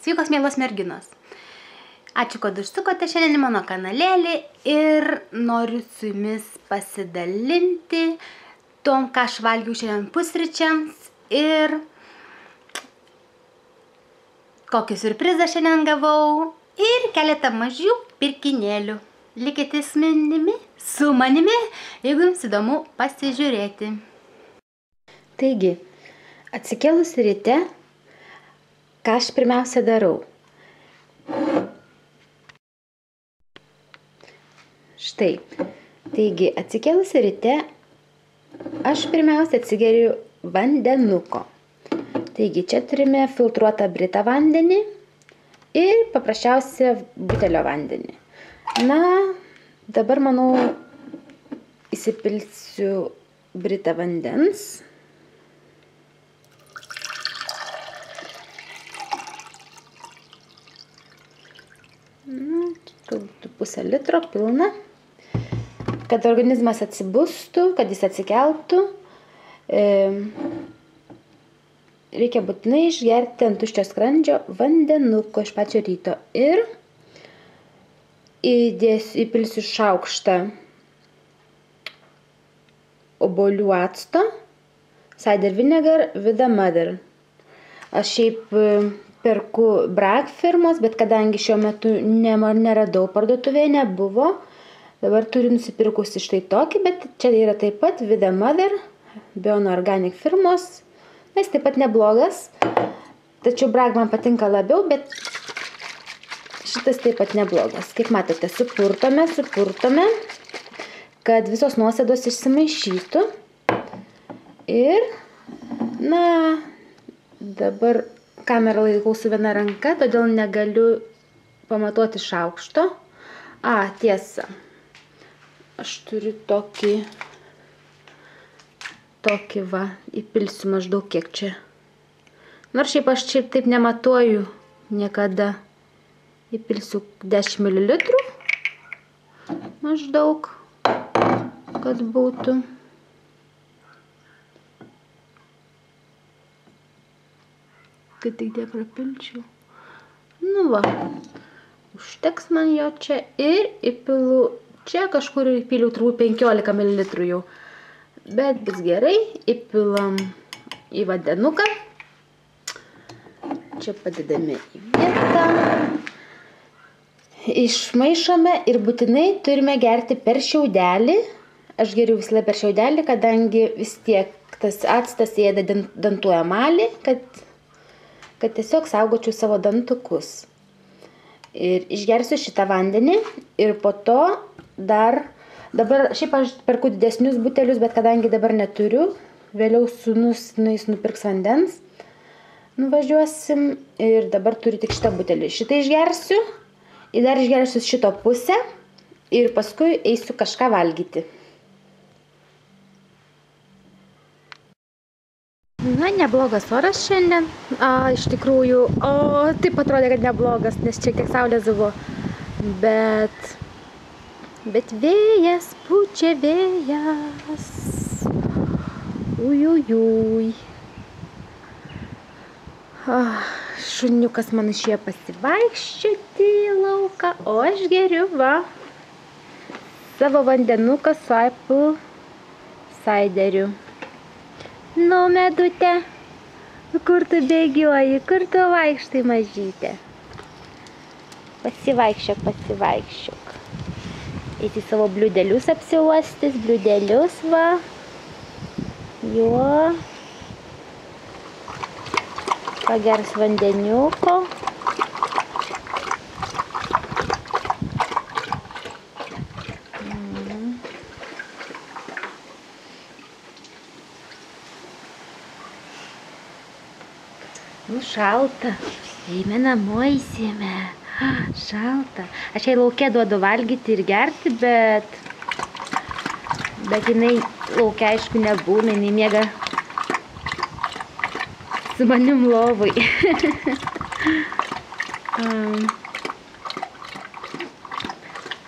Sveikos, mielos merginos. Ačiū, kad užsukote šiandien į mano kanalėlį ir noriu su jumis pasidalinti tom, ką aš valgiau šiandien pusryčiams ir kokį siurprizą šiandien gavau ir keletą mažių pirkinėlių. Likite su manimi, jeigu jums įdomu pasižiūrėti. Taigi, atsikėlus ryte, ką aš pirmiausia darau? Štai, taigi, atsikėlus ryte, aš pirmiausia atsigeriu vandenuko. Taigi, čia turime filtruotą Brita vandenį ir paprasčiausią butelio vandenį. Na, dabar, manau, įsipilsiu Brita vandens. Pusę litro pilna, kad organizmas atsibustų, kad jis atsikeltų. Reikia būtinai išgerti ant tuščio skrandžio vandenuko iš pačio ryto ir įpilsiu šaukštą obuolių acto, cider vinegar with a mother. Aš šiaip perku Bragg firmos, bet kadangi šiuo metu neradau parduotuvėje, nebuvo, dabar turiu nusipirkusi štai tokį, bet čia yra taip pat with a mother, Biono Organic firmos. Jis taip pat neblogas, tačiau Bragg man patinka labiau, bet šitas taip pat neblogas. Kaip matote, supurtome, kad visos nuosėdos išsimaišytų. Ir, na, dabar kamerą laikau su viena ranka, todėl negaliu pamatuoti šaukšto. Tiesa, aš turiu tokį va, įpilsiu maždaug kiek čia. Nors šiaip aš taip nematuoju niekada. Įpilsiu 10 ml maždaug, kad būtų. Kad tik neprapilčiau. Nu va, užteks man jo čia ir įpilu, čia kažkur įpiliau turbūt 15 ml jau. Bet bus gerai, įpilam į vandenuką. Čia padedame į vietą. Išmaišome ir būtinai turime gerti per šiaudelį. Aš geriu visą per šiaudelį, kadangi vis tiek tas actas ėda dantų emalį, kad tiesiog saugočiau savo dantukus. Ir išgersiu šitą vandenį ir po to dabar šiaip aš perku didesnius butelius, bet kadangi dabar neturiu, vėliau sūnus nupirks vandens, nuvažiuosim ir dabar turiu tik šitą butelį. Šitą išgersiu ir dar išgersiu šito pusę ir paskui eisiu kažką valgyti. Na, neblogas oras šiandien, iš tikrųjų, taip atrodė, kad neblogas, nes šiek tiek saulės buvo, bet vėjas, pučia vėjas, ujujuj. Šuniukas man išėjo pasivaikščioti į lauką, o aš geriu, va, savo vandenuką su apple cideriu. Nu, medute, kur tu bėgioji, kur tu vaikštai, mažytė? Pasivaikščiok. Eisi savo bliūdelius apsiuostis, bliūdelius, va. Jo. Pagers vandeniuko. Nu, šalta. Eime namo, eisime. Šalta. Aš jai lauke duodu valgyti ir gerti, bet jinai lauke, aišku, nebūna. Jinai miega su manim lovai.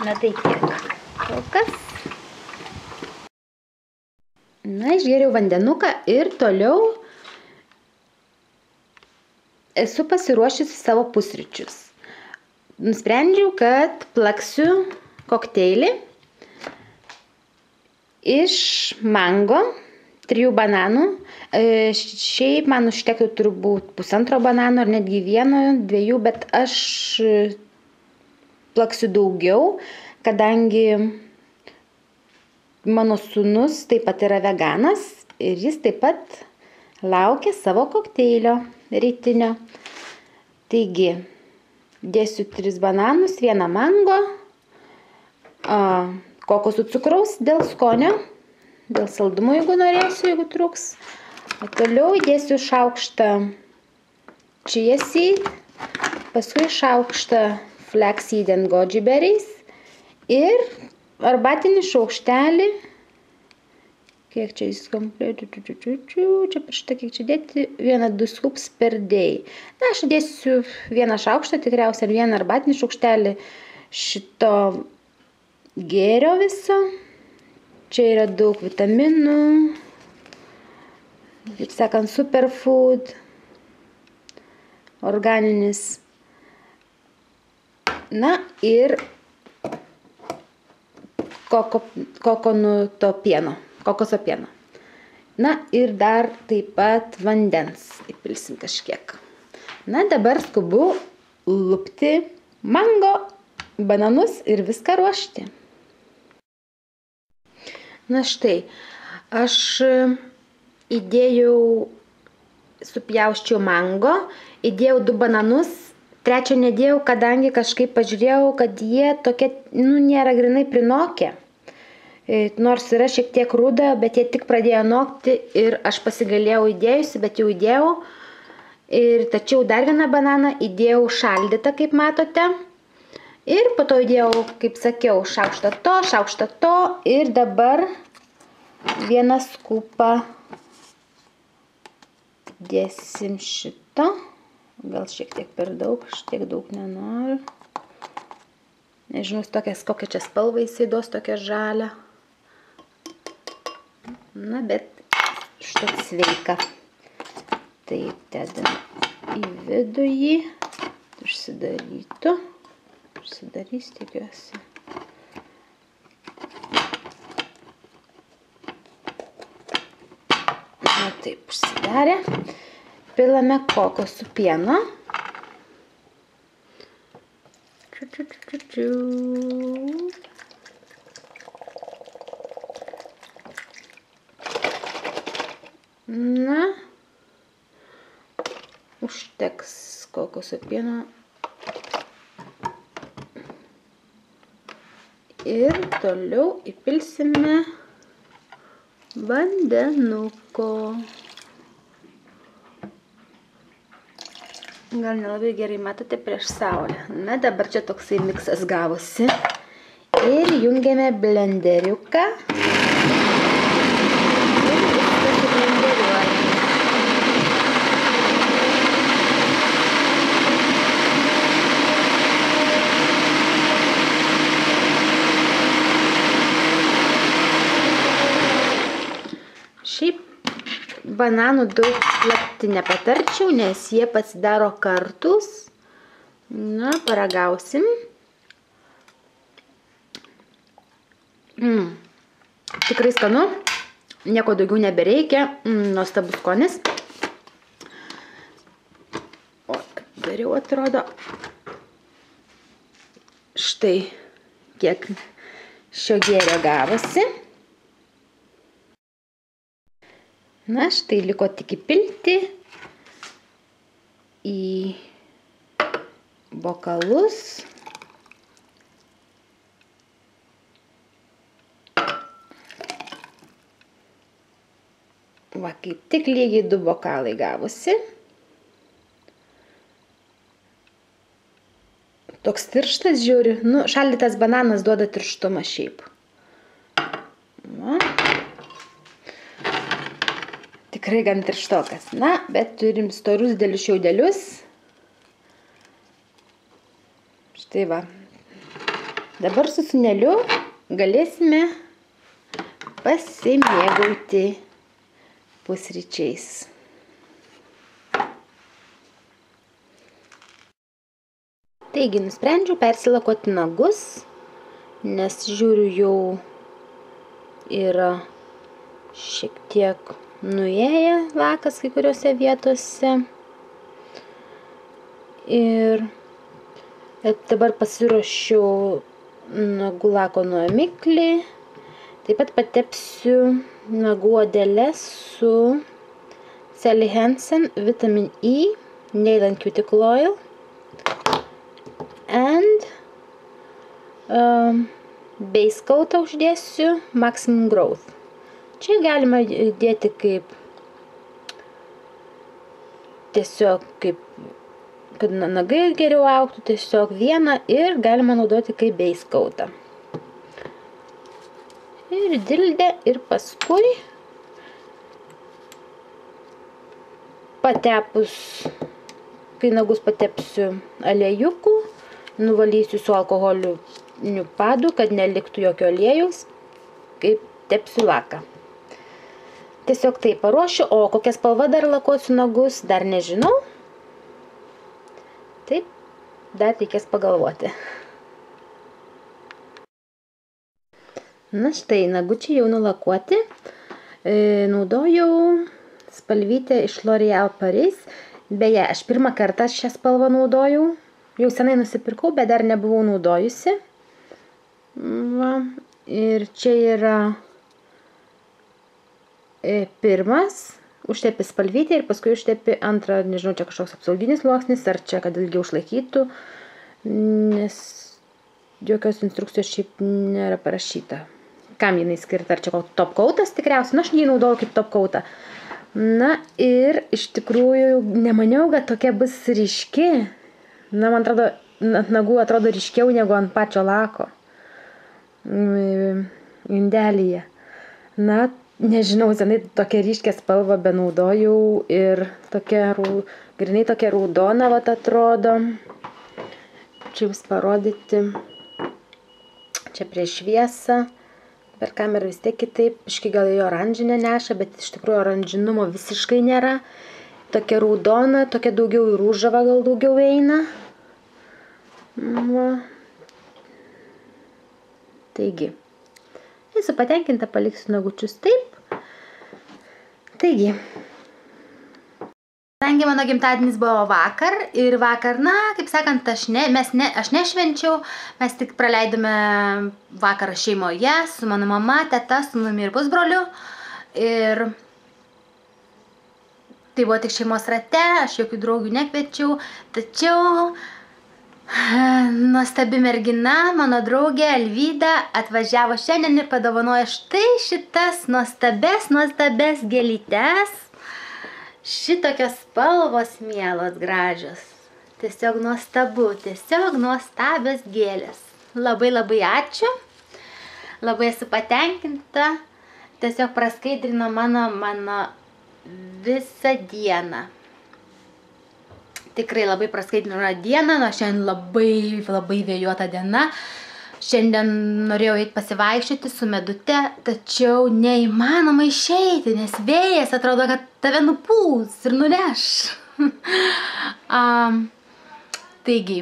Na, tai tiek. Kol kas. Na, išgėriau vandenuką ir toliau esu pasiruošusi savo pusryčius. Nusprendžiau, kad plaksiu kokteilį iš mango, 3 bananų. Šiaip man užtektų turbūt 1,5 banano ar netgi 1, 2, bet aš plaksiu daugiau, kadangi mano sūnus taip pat yra veganas ir jis taip pat laukia savo kokteilio rytinio. Taigi, dėsiu 3 bananus, 1 mango, kokosų cukraus dėl skonio, dėl saldumo, jeigu norėsiu, jeigu trūks. O toliau įdėsiu šaukštą chia seed, paskui šaukštą flaxseed and goji berries ir arbatinį šaukštelį, kiek čia jis čia parašyta, kiek čia dėti, 1-2 scoops per day. Na, aš dėsiu 1 šaukštą, tikriausiai, ar 1 arbatinį šaukštelį šito gėrio viso. Čia yra daug vitaminų, kaip sakant, superfood, organinis. Na ir kokoso pieno. Na ir dar taip pat vandens įpilsim kažkiek. Na, dabar skubu lupti mango, bananus ir viską ruošti. Na štai, aš supjausčiau mango, įdėjau 2 bananus, 3 nedėjau, kadangi kažkaip pažiūrėjau, kad jie tokie, nėra grinai prinokę. Nors yra šiek tiek ruda, bet jie tik pradėjo nokti ir aš pasigailėjau įdėjusi, bet jau įdėjau. Ir tačiau dar 1 bananą įdėjau šaldytą, kaip matote. Ir po to įdėjau, kaip sakiau, šaukštą to ir dabar 1 skupą dėsim šito. Gal šiek tiek per daug, aš tiek daug nenoriu. Nežinau, kokią čia spalvą jisai duos, tokią žalią. Na, bet štai sveika. Taip, dedam į vidų jį, užsidarytų. Užsidarys, tikiuosi. Na taip, užsidarė. Pilame kokosų pieno. Na, užteks kokosų pieno. Ir toliau įpilsime vandenuko. Gal nelabai gerai matote prieš saulę. Na, dabar čia toksai miksas gavosi. Ir jungiame blenderiuką. Ir viską sublenderiuojame. Šiaip bananų daug plakti nepatarčiau, nes jie pasidaro kartus. Na, paragausim. Tikrai skanu. Nieko daugiau nebereikia. Nuostabus skonis. O, dariau atrodo. Štai kiek šio gėrio gavosi. Na, štai liko tik įpilti į bokalus. Va, kaip tik lygiai 2 bokalai gavosi. Toks tirštas, žiūri. Nu, šaldytas bananas duoda tirštumą šiaip. Va. Tikrai gan tirštokas. Na, bet turim storus didelius šiaudelius. Štai va. Dabar su sūneliu galėsime pasimėgauti pusryčiais. Taigi, nusprendžiau persilakuoti nagus, nes žiūriu jau yra šiek tiek nuėję lakas kai kuriuose vietose. Ir dabar pasiruošiu nagų lako nuėmiklį. Taip pat patepsiu nagų odeles su Sally Hansen Vitamin E Nail and Cuticle Oil and base coatą uždėsiu Maximum Growth. Čia galima dėti kaip tiesiog kad nagai geriau augtų, tiesiog vieną ir galima naudoti kaip base coatą. Ir dildę ir paskui patepus, kai nagus patepsiu aliejukų, nuvalysiu su alkoholiniu padu, kad neliktų jokio aliejaus, kaip tepsiu laką. Tiesiog tai paruošiu, o kokia spalva dar lakuosiu nagus, dar nežinau. Taip, dar reikės pagalvoti. Na štai, nagučiai jau nulakuoti. Naudojau spalvytę iš L'Oréal Paris. Beje, aš pirmą kartą šią spalvą naudojau. Jau senai nusipirkau, bet dar nebuvau naudojusi. Va. Ir čia yra pirmas, užtepi spalvytę ir paskui užtepi antrą, nežinau, čia kažkoks apsauginis sluoksnis, ar čia, kad ilgiau išlaikytų, nes jokios instrukcijos šiaip nėra parašyta. Kam jinai skirta, ar čia koks top coatas tikriausiai, na aš jį naudoju kaip top coatą. Na ir iš tikrųjų nemaniau, kad tokia bus ryški. Na, man atrodo, ant nagų atrodo ryškiau negu ant pačio lako indelyje. Na, nežinau, senai tokia ryškia spalva benaudojau ir grinai tokia raudona vat atrodo. Čia jums parodyti. Čia prieš šviesą. Per kamerą vis tiek kitaip, iškai gal jo oranžinę neša, bet iš tikrųjų oranžinumo visiškai nėra. Tokia raudona, tokia daugiau į rūžavą gal daugiau eina. Va. Taigi, esu patenkinta, paliksiu nagučius taip. Taigi, kadangi mano gimtadienis buvo vakar ir vakar, na, kaip sakant, aš nešvenčiau, mes tik praleidome vakarą šeimoje su mano mama, teta, sūnumi ir pusbroliu. Ir tai buvo tik šeimos rate, aš jokių draugių nekviečiau, tačiau nuostabi mergina, mano draugė Alvyda, atvažiavo šiandien ir padovanojo štai šitas nuostabes gėlytes. Šitokios spalvos mielos, gražios. Tiesiog nuostabu, tiesiog nuostabios gėlės. Labai ačiū. Labai esu patenkinta. Tiesiog praskaidrino mano visą dieną. Tikrai labai praskaidrino dieną, nuo šiandien labai vėjuota diena. Šiandien norėjau eiti pasivaikščioti su Medute, tačiau neįmanoma išeiti, nes vėjas atrodo, kad tave nupūs ir nuneš. Taigi,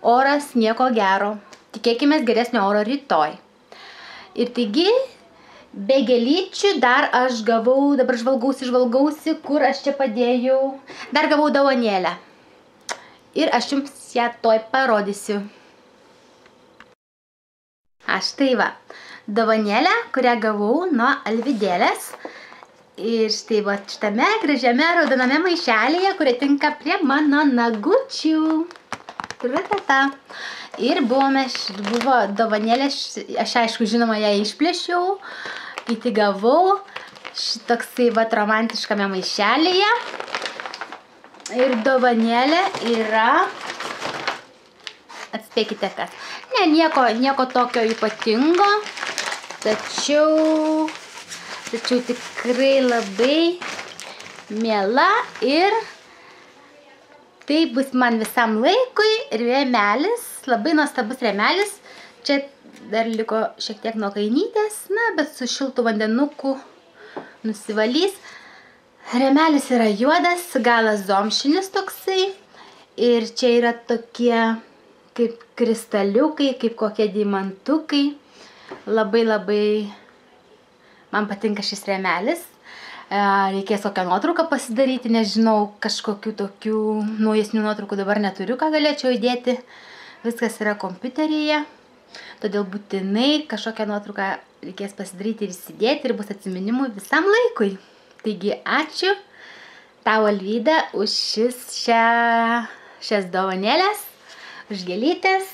oras nieko gero. Tikėkimės geresnio oro rytoj. Ir taigi, be gėlyčių dar aš gavau, dabar žvalgausi, kur aš čia padėjau. Dar gavau dovanėlę. Ir aš jums ją toj parodysiu. Štai va, dovanėlę, kurią gavau nuo Alvydėlės. Ir štai va, šitame gražiame raudoname maišelėje, kurie tinka prie mano nagučių. Ir buvo dovanėlė, aš aišku, žinoma, ją išplėšiau, kai tik gavau šitoksai va romantiškame maišelėje. Ir dovanėlė yra, atspėkite kas. Ne, nieko tokio ypatingo, tačiau tikrai labai miela ir tai bus man visam laikui rėmelis, labai nuostabus rėmelis. Čia dar liko šiek tiek nuo kainytės, na, bet su šiltu vandenuku nusivalys. Rėmelis yra juodas, galas zomšinis toksai Ir čia yra tokie kaip kristaliukai, kaip kokie deimantukai. Labai man patinka šis rėmelis. Reikės kokią nuotrauką pasidaryti, nežinau, kažkokių tokių naujesnių nuotraukų dabar neturiu, ką galėčiau įdėti. Viskas yra kompiuteryje, todėl būtinai kažkokią nuotrauką reikės pasidaryti ir įsidėti ir bus atsiminimų visam laikui. Taigi ačiū tau, Alvyda, už šias dovanėlės, už gėlytes.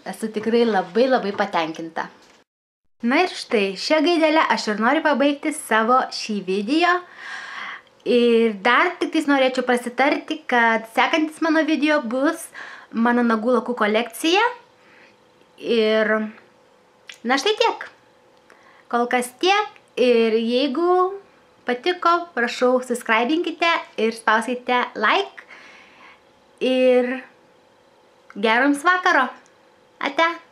Esu tikrai labai patenkinta. Na ir štai, šią gaidelę aš ir noriu pabaigti savo šį video. Ir dar tik tais norėčiau pasitarti, kad sekantis mano video bus mano nagų lakų kolekcija. Ir na štai tiek. Kol kas tiek. Ir jeigu patiko, prašau, subscribinkite ir spauskite like. Ir gero jums vakaro. Ate.